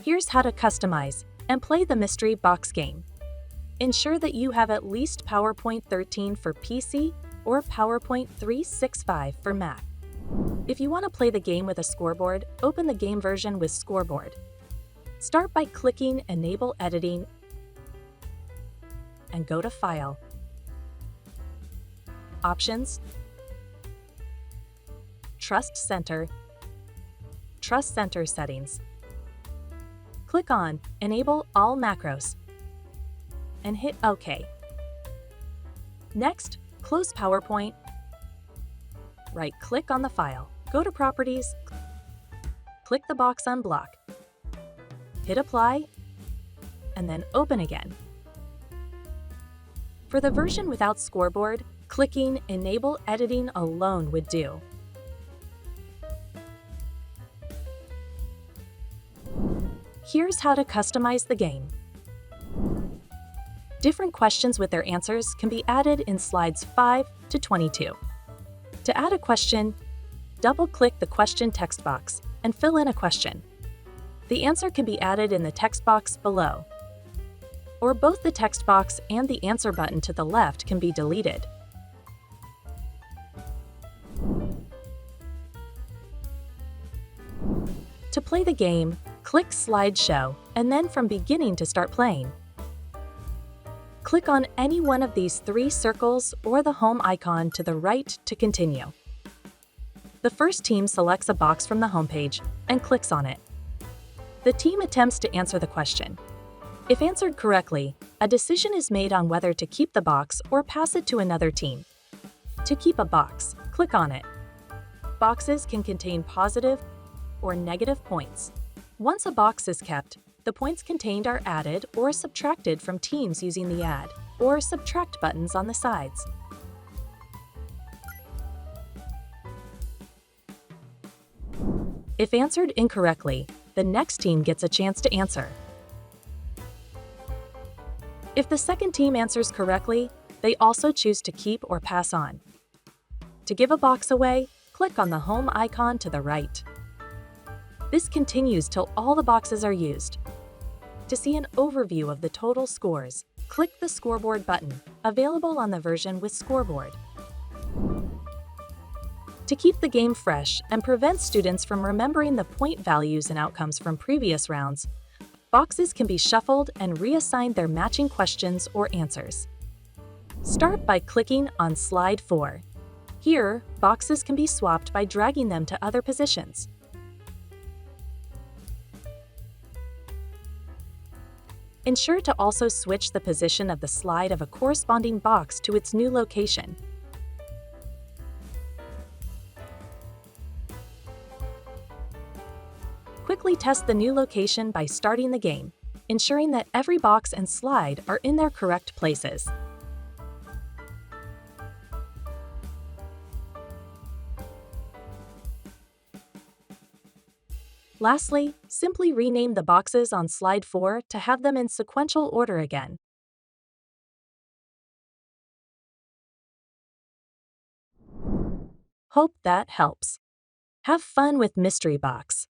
Here's how to customize and play the mystery box game. Ensure that you have at least PowerPoint 13 for PC or PowerPoint 365 for Mac. If you want to play the game with a scoreboard, open the game version with Scoreboard. Start by clicking Enable Editing and go to File, Options, Trust Center Settings. Click on Enable All Macros and hit OK. Next, close PowerPoint. Right-click on the file, go to Properties, click the box Unblock, hit Apply, and then Open again. For the version without scoreboard, clicking Enable Editing alone would do. Here's how to customize the game. Different questions with their answers can be added in slides 5 to 22. To add a question, double-click the question text box and fill in a question. The answer can be added in the text box below, or both the text box and the answer button to the left can be deleted. To play the game, click Slideshow and then from beginning to start playing. Click on any one of these 3 circles or the home icon to the right to continue. The first team selects a box from the homepage and clicks on it. The team attempts to answer the question. If answered correctly, a decision is made on whether to keep the box or pass it to another team. To keep a box, click on it. Boxes can contain positive or negative points. Once a box is kept, the points contained are added or subtracted from teams using the Add or Subtract buttons on the sides. If answered incorrectly, the next team gets a chance to answer. If the second team answers correctly, they also choose to keep or pass on. To give a box away, click on the home icon to the right. This continues till all the boxes are used. To see an overview of the total scores, click the Scoreboard button, available on the version with Scoreboard. To keep the game fresh and prevent students from remembering the point values and outcomes from previous rounds, boxes can be shuffled and reassigned their matching questions or answers. Start by clicking on Slide 4. Here, boxes can be swapped by dragging them to other positions. Ensure to also switch the position of the slide of a corresponding box to its new location. Quickly test the new location by starting the game, ensuring that every box and slide are in their correct places. Lastly, simply rename the boxes on Slide 4 to have them in sequential order again. Hope that helps. Have fun with Mystery Box.